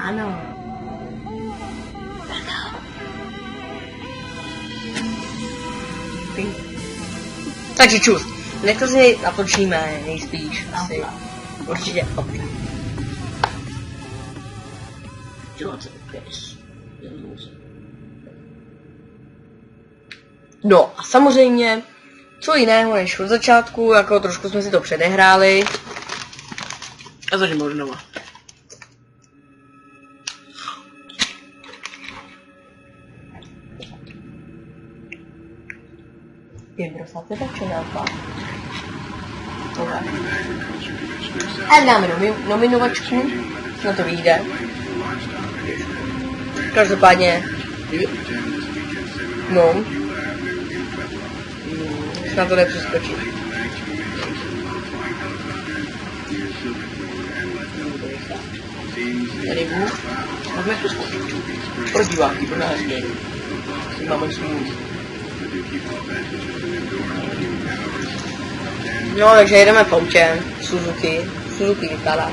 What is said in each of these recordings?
Ano. Takže čus, dnes to si natočíme nejspíš asi. Určitě opět. No a samozřejmě, co jiného než od začátku, jako trošku jsme si to předehráli. A začneme od znova. Je brosáte tak či naopak? A dáme nominovačku, no to vyjde. Každopádně, no, na to nepřeskočit. Tady Bůh, můžeme přeskočit. Pro diváky, pro nás hezky. Máme smůlu. No, takže jedeme v autě, Suzuki vypadá.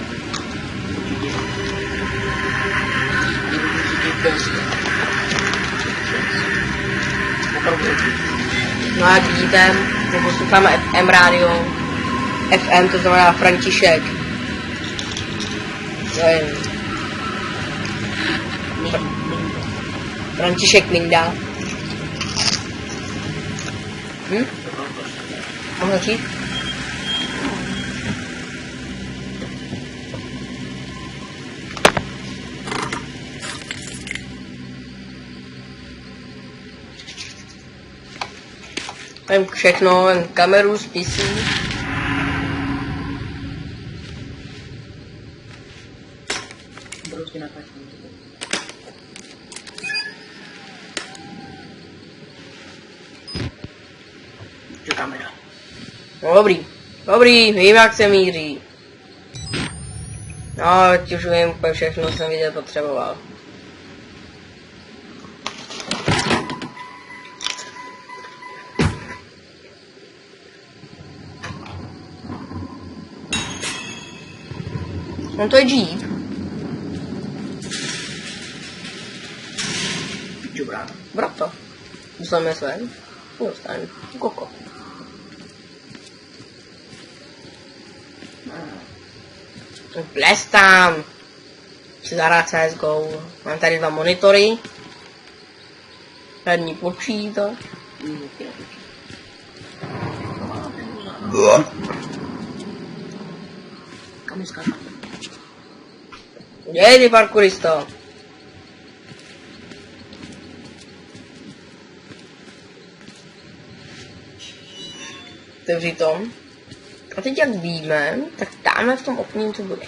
No a jak vidíte, posloucháme FM rádio. FM to znamená František. František Minda. Mám začít? Mám všechno, jen kameru, spisy. Kamera. No dobrý, vím jak se míří. No, teď už vím, úplně všechno jsem vidět potřeboval. No to je Jeep. Dobrá. Brato. Dostaneme své? Dostaneme. Koko. Ples tam. Si zahrát CSGO. Mám tady 2 monitory. Herní počítač. Kam je skákat? Jej ty parkouristo. Otevři to. A teď jak víme, tak tamhle v tom okně to bude.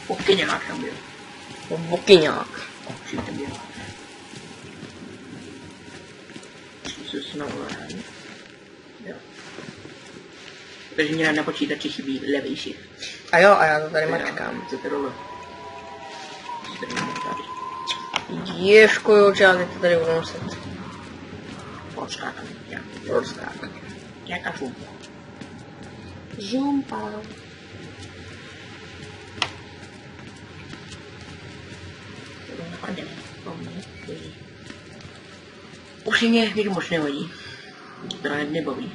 Bokyňák tam byl. Bokyňák. Určitě byl. Co se navolá? Jo. Takže mě na počítači chybí levý shift. A jo, a já to tady mačkám. Co to dole? Ježko jo, já teď to tady budu muset. Podskákat. Podskákat. Jaká žumpa? Žumpa. Už mě nikdo moc nevadí. Teda nebaví.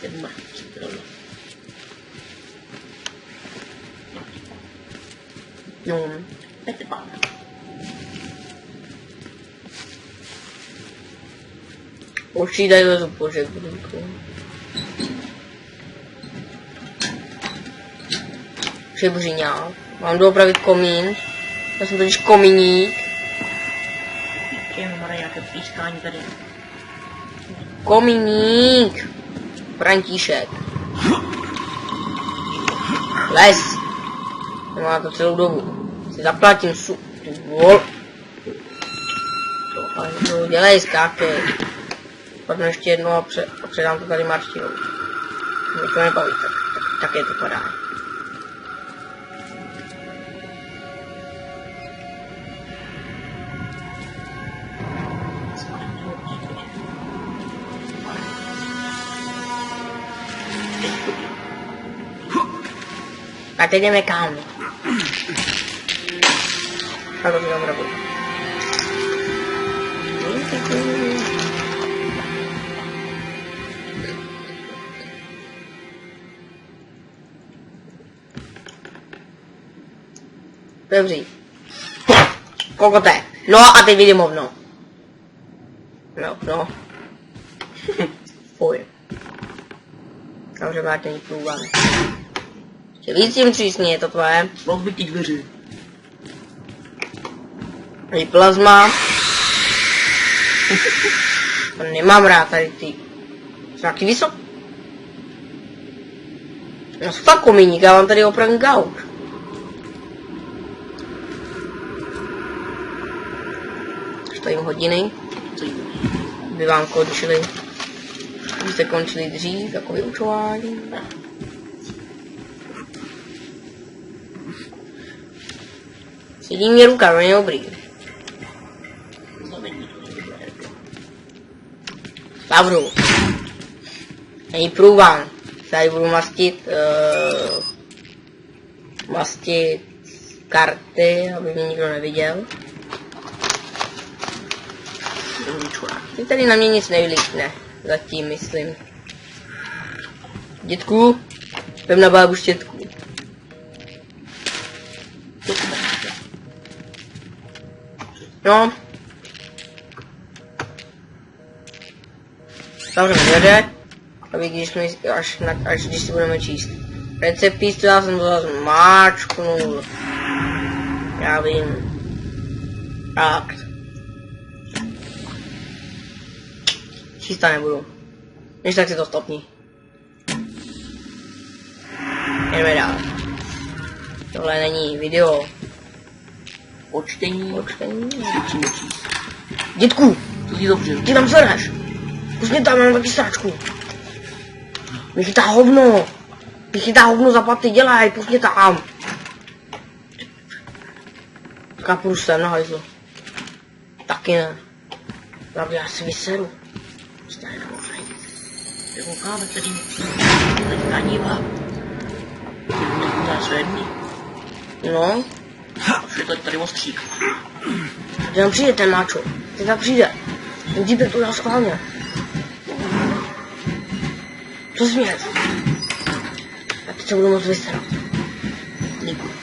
Ten mrtvý, tohle. No. Pěte pána. Určitě tady lezu pořek, budinku. Přibřiňák. Mám doopravit komín. Já jsem totiž komíník. Mám nějaké pískání tady. Komíník. František. Les. Nemá to celou dobu. Si zaplatím ty vol. To dělej, skákej. Potom ještě jednou a předám to tady Martinovi. Mě to nebaví, tak je to padá. Teď chodí. A teď jdeme kam? A to si tam robu. Dobří. Kokote. No a teď vidím hovno. No. Fuj. Dobře, máte ní průvan. Ještě víc tím třísní, je to tvoje. Mohl by ty dveře. Tady plazma. Nemám rád tady ty. Jsou taky vysok. No fakt komíník, já mám tady opravdu gauč. Stojím hodiny. By vám končili. Vy jste končili dřív, jako vyučování. Sedí mě ruka, to není dobrý. Pavru. Není průvan. Tady budu mastit karty, aby mě nikdo neviděl. Teď tady na mě nic nevylítne. Zatím myslím. Dětku, jdem na bábu štětku. No. Zavřeme dveře. A vidíš, až když si budeme číst. Recepty, já jsem to zase máčknul. Já vím. Tak. Čísta nebudu. Než tak si to stopni. Jdeme dál. Tohle není video. Počtení. Dětku! To ti dobře. Ty tam zvedneš! Už mě tam mám taky sáčku. Mě chytá hovno! Mě chytá hovno za paty, dělaj, pust mě tam! Kapuru sem na hajzlu. Taky ne. Pravdě, já si vyseru. Stále nemohli. Koukáme tady. Tady na díva. Ty mě nás vední. No. Už je to tady ostřík. Kde tam přijde ten máčo? Kde tam přijde? Ten dípek to dal schválně. Co smět? A teď se budu moc vyserat. Děkuji.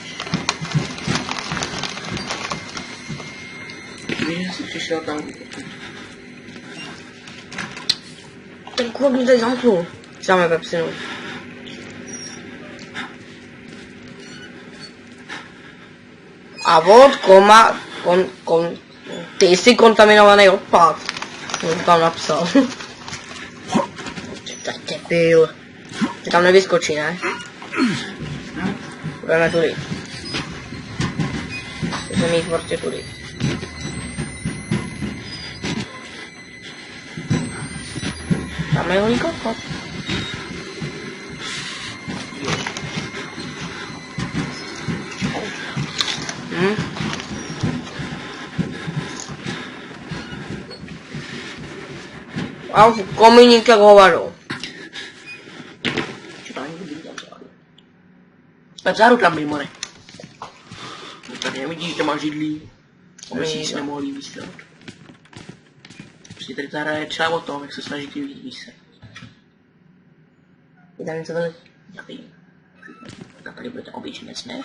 Víš, že jsi přišel tam. Ten kluk mě tady zamknul. Sáme pepsinu. A od ty jsi kontaminovaný odpad. On tam napsal. To je debil. Ty tam nevyskočí, ne? Budeme tudy. Můžeme jít prostě tudy. Tam je holý kokot. A komíník jak hovado. A vzadu tam mimo. Tady nevidíš, že máš židlí. Myslíš, si nemohli vystřelit. Prostě tady ta hra je třeba o tom, jak se snaží ty lidi vystřelit. Je tam něco velký? Já vím. Tak tady bude ten obyčejnec, ne?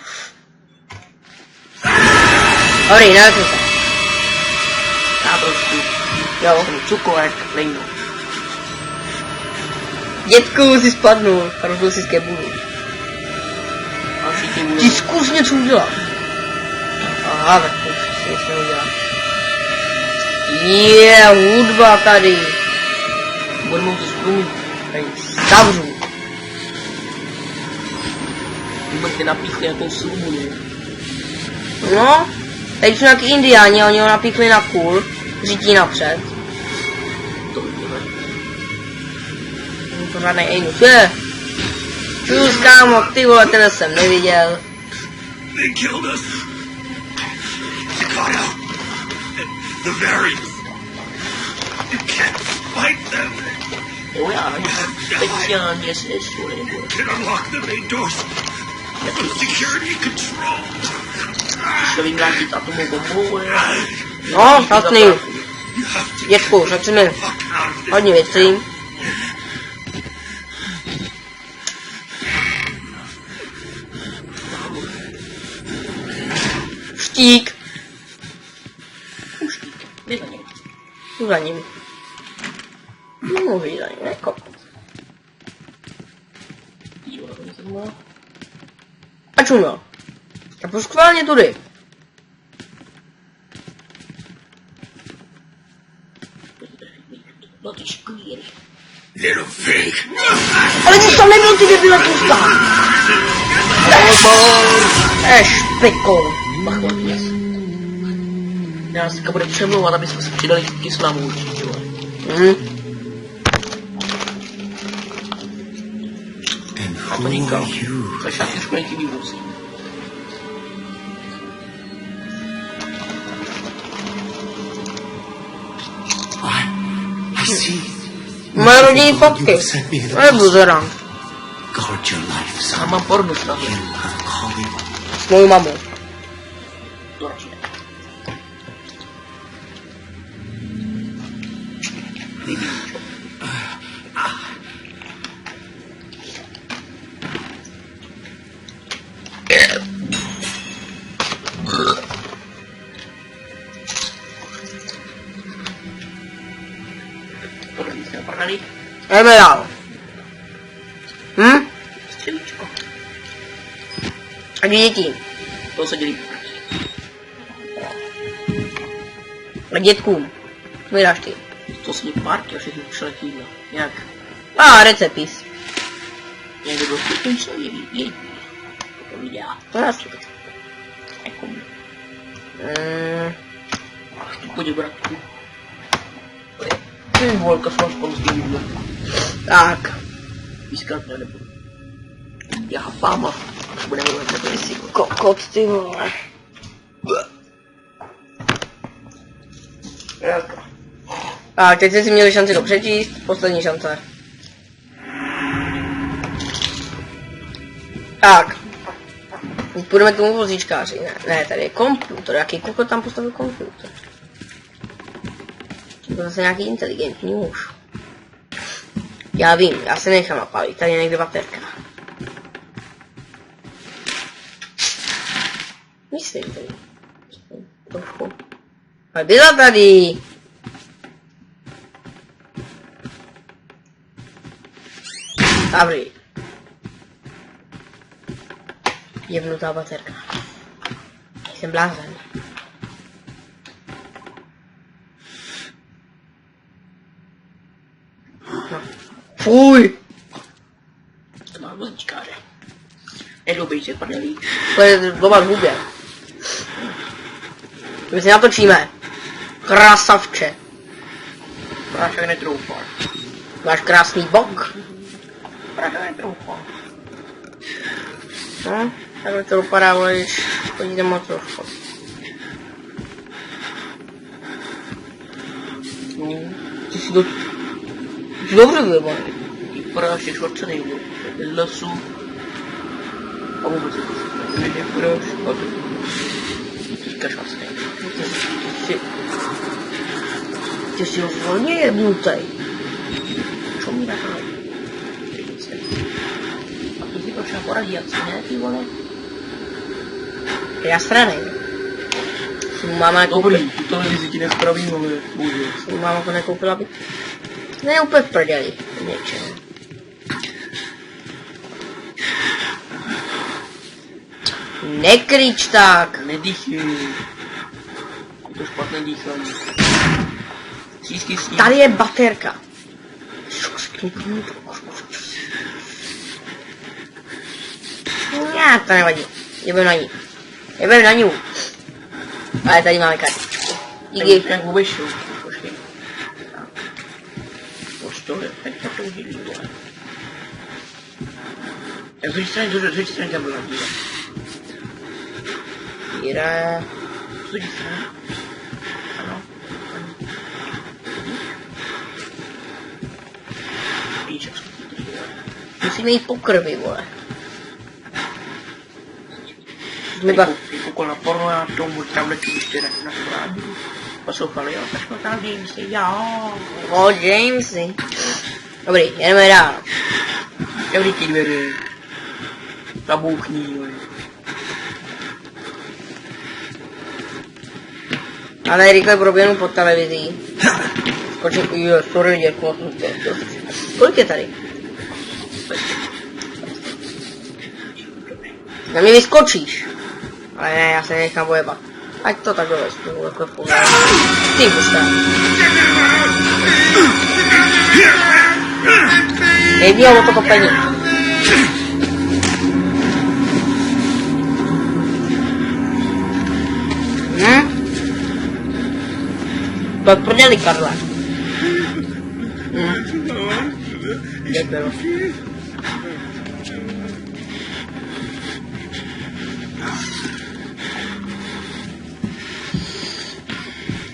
Dobrý, naleznu se. Já trošku. Jo. Jsem cukrovek, lejno. Dětku, si spadnul. Rozbil si z kebudu. A všichni budou. Ty zkus něco udělat. Aha, tak to si nic neudělá. Hudba tady. Budeme to zprůmit. Tady zavřu. Vůbec tě napíchli jakou slubu, ne? No, teď jsou nějaký indiáni a oni ho napíchli na kůl. Řítí napřed. To vidíme. Pořádnej Einus, je. Čus, kámo, ty vole, ten jsem neviděl. They killed us. Chicago. The Variants. You can't fight them. Jo, já speciálně sestru, nebo... Can unlock the main doors. Security control. Když vím vrátit atomovou bombu, No, šťastný. Dětku, šetříme hodně věcí. Štík. Jdi za ním. Jdu za ním. Nemůžu jít za ním, jako. A čuměl. A po schválně tudy. No ty škvíry. Little fake. Ale nic tam nebyl, ty debile pusta. Špikol. Pachotně. Já si bude přemlouvat, aby jsme se přidali k islamu určitě, jo. A to nikam. Takže já trošku nejchybí vůzí. I see. Moje rodinní fotky. To je buzerant. Guard your life, Já son. mám pornu stále. You have calling. S mojí mamou. To radši ne. Tohle nic neopravili. Jdeme dál. Střelíčko. A děti. To se dělí. A dětkům. Vydáš ty. To se dělí párky a všechny všelek jídla. Jak? Recepis. Někdo byl vtipný, co je to videa. To je asi. Jako mě. Pojď, bratku. Ty volka, máš polský jídlo. Tak. Pískat nebudu. Já chápám, budeme mít nebude si. Kokot, ty vole. A teď jste si měli šanci to přečíst. Poslední šance. Tak. Teď půjdeme k tomu vozíčkáři. Ne, tady je komputer. Jaký kokot tam postavil komputer? To zase nějaký inteligentní muž. Já vím, já se nechám napálit. Tady je někde baterka. Myslím tady. Trošku. Ale byla tady. Dobrý. Jebnutá baterka. Jsem blázen. No. Fuj! To má vozíčkáře. Nedoubej se, panelí. To je doma v hubě. My si natočíme. Krasavče. Prášek netroufá. Máš krásný bok. Prášek netroufá. No, takhle to dopadá, vole, když chodíte motorovkou. Ty si to... Ty jsi dobře vyjebaný. Prášek švarcený, lesu. A vůbec je to švarcený. Prášek. Teďka švarcený. Ty jsi hodně jebnutej. Čo mi nahrál? A ty si prošel poradí, jak si ne, ty vole? Já stranej. Svou máma nekoupila. Dobrý, tu televizi ti nespravím, ale bože. Svou máma to nekoupila, aby... Ne, úplně v prdeli. Něčeho. Nekrič tak. Nedýchej. Je to špatné dýchání. Třísky s ním. Tady je baterka. Já, to nevadí. Jdeme na ní. Jdeme na ní. Ale tady máme kartičku. Díky. Jak vůbec šel. Počkej. Už to je. Teď to udělí, vole. Jak ze strany tam byla díra. Díra. Co to strany? Ano. Musíme jít po krvi, vole. Koukal na porno a tomu tabletu ještě na rádiu. Poslouchali, jo, tak jsme tam Jamesy, jo. O, Jamesy. Dobrý, jedeme dál. Dobrý ty dveře. Zabouchní, jo. A tady rychle proběhnu po televizí. Skočím, jo, sorry, děkuji. Kolik je tady? Na mě vyskočíš. Ale ne, já se nechám bojebat. Ať to takhle vezmu, takhle povědět. Ty puštá. Nejde o to kopení. To prdeli, Karle. Děkuji.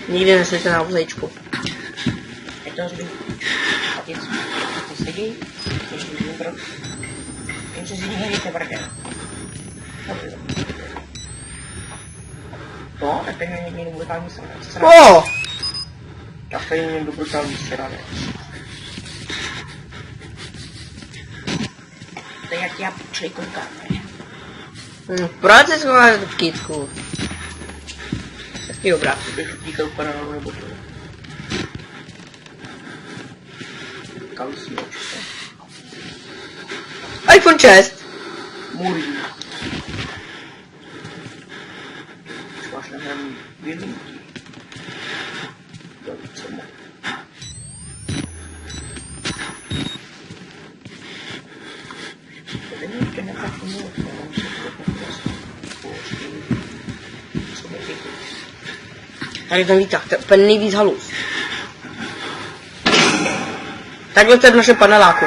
Nikdy neslyšte na vozejčku. Je to zbyt. Otec, ty sedí, ještě vnitro. Jen se si nevíte, brde. No, tak tady mě někdo brutální sranec. O! Tak tady někdo brutální sranec. To je jak já počkej koukám, ne? Proč se schováš do kytku? Jaký obrázek? Když utíkal panálu nebo to. Kalsí očka. iPhone 6! Můj. Už máš na hraní 2 minuty. Dobře, co má. To není ještě netaký moc, mám se to prostě. Co mi říkáš? Tady ten výtah, to je úplně nejvíc halus. Takhle to je v našem paneláku.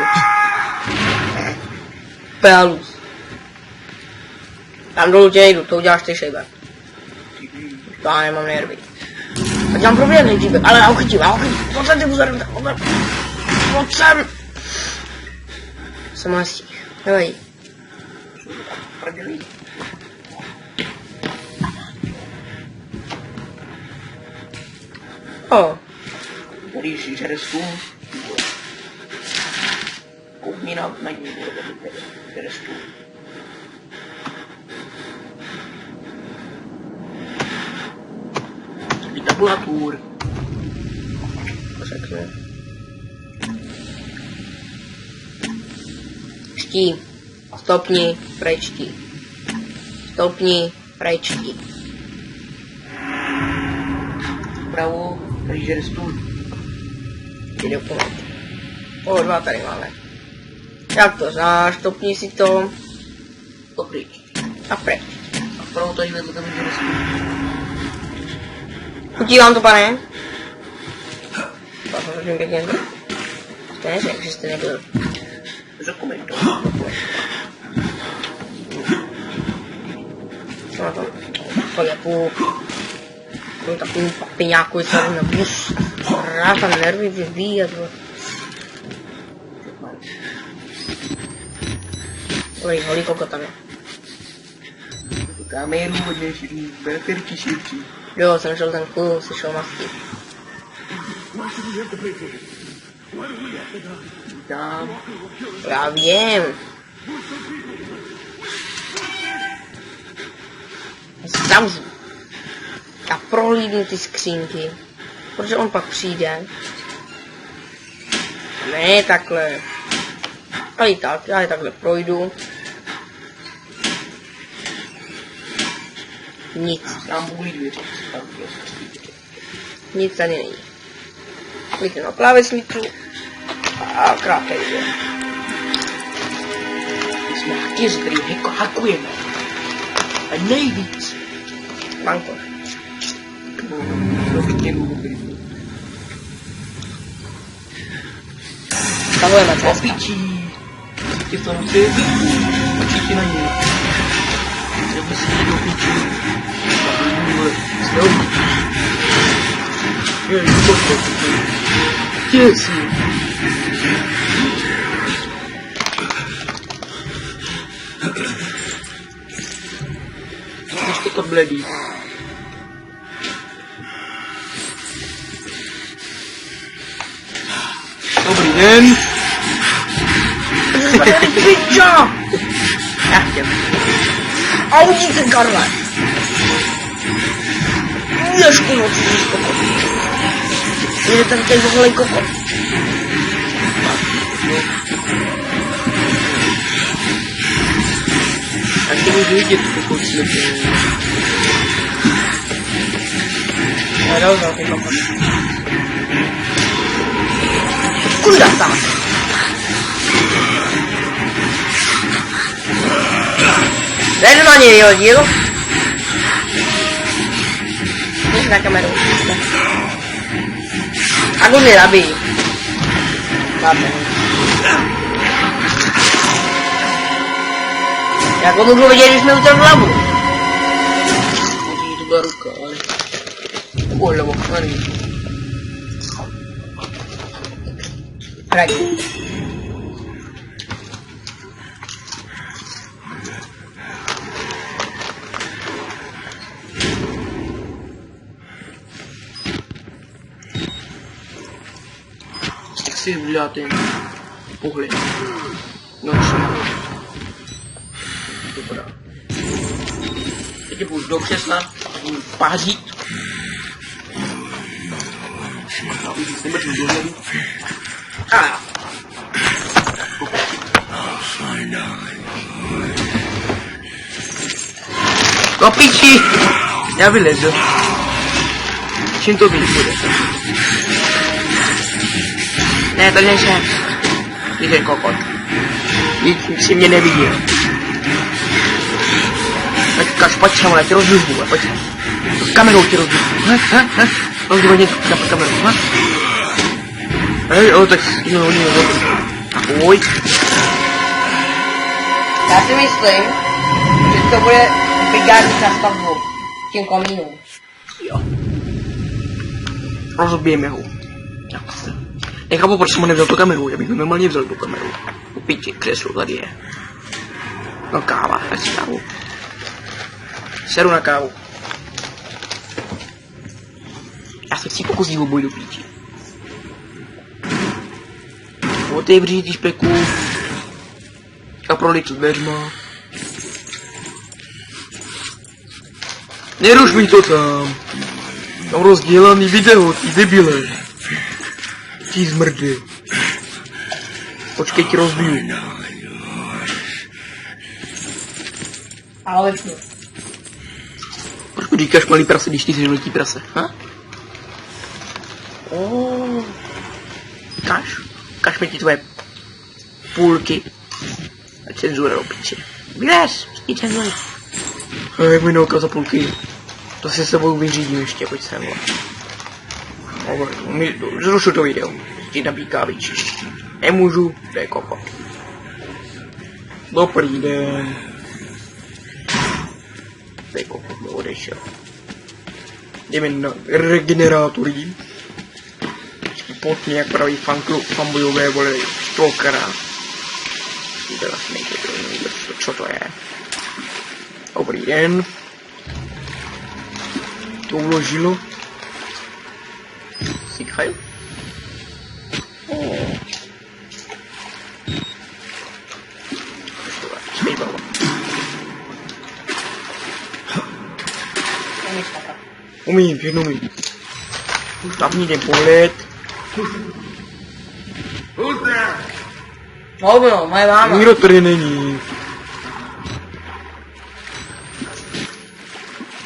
Úplně halus. Tam dolů tě nejdu, to uděláš ty, Šejbe. To já nemám nervy. A dělám problém nejdříve, ale já ho chytím. Pojď sem, ty pozor, pojď sem. Jsem asi. Nevadí. Prodělí. O. Když žere stůl, koukni na ní, žere stůl. I tabulatur. Řeknu. Ští. Stopni, prečti. Stopni, prečti. Pravo, když žere stůl. Ty dokument. O, 2 tady máme. Jak to znáš, stopni si to. To pryč. A preč. A pravo tady vedle tam žere stůl. Utílám to, pane. Pak prosím pěkně. Jste neřekl, že jste nebyl. Zakomentuj. Co na to? To je půl. Takový papiňáku, co tady na bus. Rád tam nervy vyvíjet. Dobrý, holý koko tam je. Kameru hodně širý, berterky širší. Jo, jsem šel ten kůl, si šel masky. Tam. Já vím. Zavřu. Já prohlídnu ty skřínky. Protože on pak přijde. Ne takhle. Ale tak, já je takhle projdu. Nic. Tam budou dveře. Nic tady není. Vidíte na klávesnici. A krátce jde. My jsme hackeri, jako hakujeme. A nejvíc. Banko. Stahujeme cesta. Opičí. Ty v tom chci. Očiky na něj. Třeba si jde do piči. Jste opičí. Jej, pojďte. Těsně. skot bledý. Dobrý den. Pičo! Já chtěl. Audíte, Karle! Ježku moc, jsi kokot. Jde tam ten voholej kokot. A chtěl už vidět, pokud slepý. Já rozhodl ty kokot. Kunda tam! Jdu na něj, hodil. Jdeš na kameru. A go nezabij. Vážně. Jak ho můžu vidět, když mi utrhl hlavu? To byla ruka, ale... Bohle, bochmaný. Hraj. Jak si udělá ten pohled? Noční. Dobrá. Teď půjdu do křesla a budu pářit. A už se mrtvý dohledu. A. Do piči! Já vylezu. Čím to být bude? Ne, to nejsem. Ty ten kokot. Víc si mě neviděl. Kaž, pojď sem, ale tě rozdužbu, pojď sem. S kamerou tě rozdužbu. Rozdužbu něco s kamerou, Hej, tak no, ahoj. Já si myslím, že to bude brigádní na stavbu. Tím komínům. Jo. Rozbijeme ho. Nechápu, proč jsem ho nevzal tu kameru, já bych ho normálně vzal tu kameru. Piči, křeslo tady je. No káva, já si kávu. Seru na kávu. Já se chci pokusit ho boj do píči. Otevřít ty špeku. A prolít to dveřma. Neruš mi to tam. Tam rozdělaný video, ty debile. Ty zmrdy. Počkej, ti rozbiju. Ale co? Proč mi říkáš malý prase, když ty jsi velký prase, ha? Kaž mi ti tvoje půlky. A cenzura do piči. Vylez, ty cenzury. Jak mi neukaz za půlky. To si s sebou vyřídím ještě, pojď sem. Zrušu to video. Ti nabíjí kávičky. Nemůžu, to je kokot. Dobrý den. To je kokot, mi odešel. Jdeme na regenerátory. Potně jak praví fanbojové, vole, stalkera. Teda si nejde, co to je. Dobrý den. To uložilo. Sikaj. Smej baba. Umím, všechno umím. Stavní ten pohled. No, moje máma. Nikdo tady není.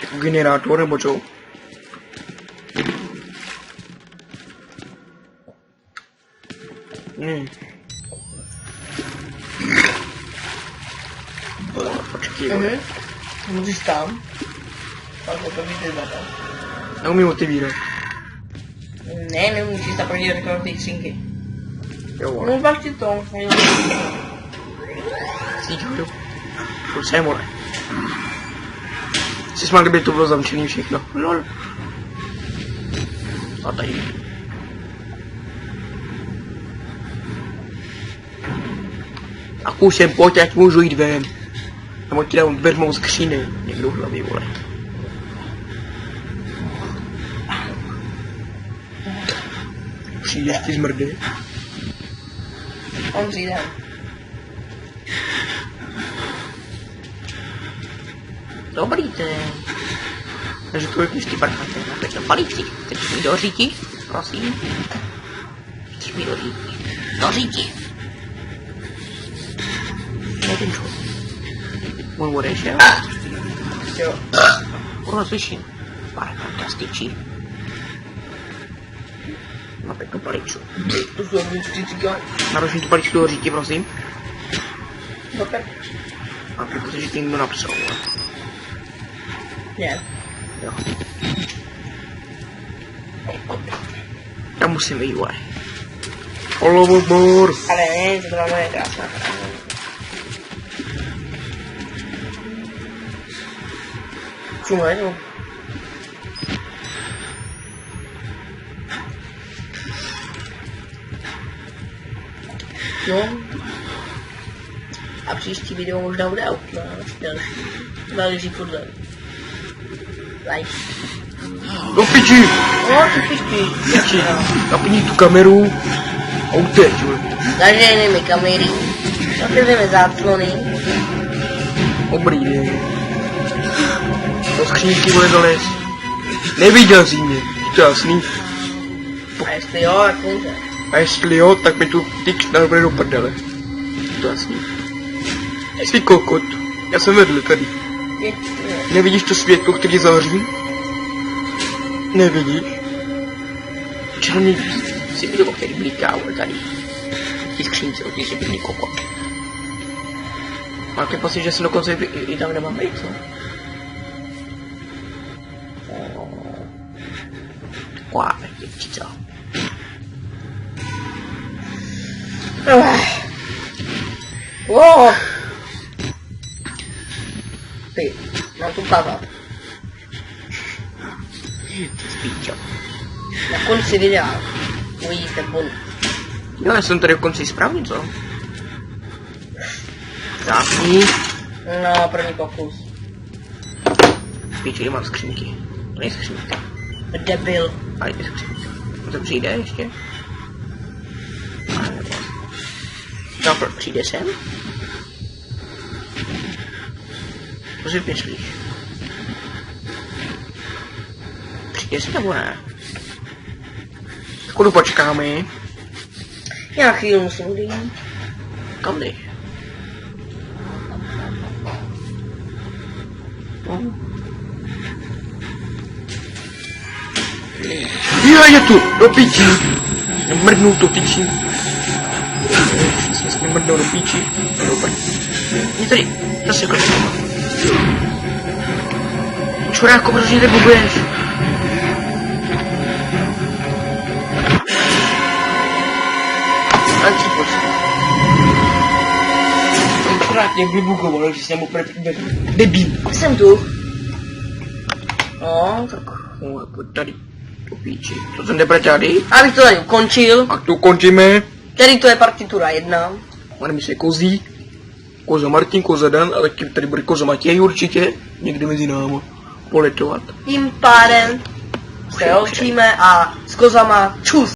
Jako generátor nebo čo? Počkej. Můžeš tam. Pak to vidíš na tam. Neumím otevírat. Ne, nemusíš tam podívat takové ty skřínky. Jo, No pak ti to. Cítil. Šel jsem, vole. Jsi smál, kdyby to bylo zamčený všechno. Lol. A tady. A kusem, pojď, ať můžu jít ven. Nebo ti dám dveřmou skříny. Někdo v hlavě, vole. přijdeš, ty zmrdy. On přijde. Dobrý ty. Takže to je ty parchanty. Teď to palíčky. Chceš mi do říti? Prosím. Chceš mi do říti? Do říti. Nevím čo. On odešel? Jo. Ono slyším. Parchanta styčí. Na pěknou paličku. To jsou vždycky říkají. Narožím tu paličku do říti, prosím. Dobře. A protože ti někdo napsal. Ne. Jo. Já musím jít, vole. Holovobor. Ale ne, to byla moje krásná kráva. Čumo je to? No. A příští video možná bude aut na další. Záleží podle. Like. Do piči! No, ty pišky. Piči. Napni tu kameru. A uteč, vole. Zaženeme kamery. Otevřeme záclony. Dobrý den. Do skřínky, vole, dolez. Neviděl jsi mě. To je jasný. A jestli jo, tak může. A jestli jo, tak mi tu tyč navrne do prdele. To je jasný. Jsi kokot. Já jsem vedle tady. Nevidíš to světlo, který zahoří? Nevidíš? Černý si video, který blíká, vole, tady. Ty skřínce, ty si pěkný kokot. Máte pocit, že jsem dokonce i tam nemám být, co? Taková děvčica. Wow. Ty, mám tu kava. Ty spíčo. Na konci videa uvidíte bonus. Jo, já jsem tady dokonce správně, co? Zásný. No, první pokus. Spíči, mám skřínky. To nejsou skřínky. Debil. Ale je skřínky. To přijde ještě? Ale nebo... No, přijde sem? Co si myslíš? Přijde sem nebo ne? Chvíli počkáme. Já chvíli musím jít. Kam jdeš? Jo, je tu, do píči. Mrdnul to tyčí. Jsme mrdnou do píči. Dobre. Je tady, zase jako to. Čuráko, protože nebubuješ. Ale co počkej. Ten čurák mě vybukoval, že jsem úplně debil. Jsem tu. No, tak. No, pojď tady. Do píči. To jsem nebude tady. Abych to tady ukončil. A tu končíme. Tady to je partitura 1. Jmenujeme se Kozí. Koza Martin, Koza Dan, ale tady bude Koza Matěj určitě. Někde mezi námi. Poletovat. Tím pádem se loučíme a s kozama čus.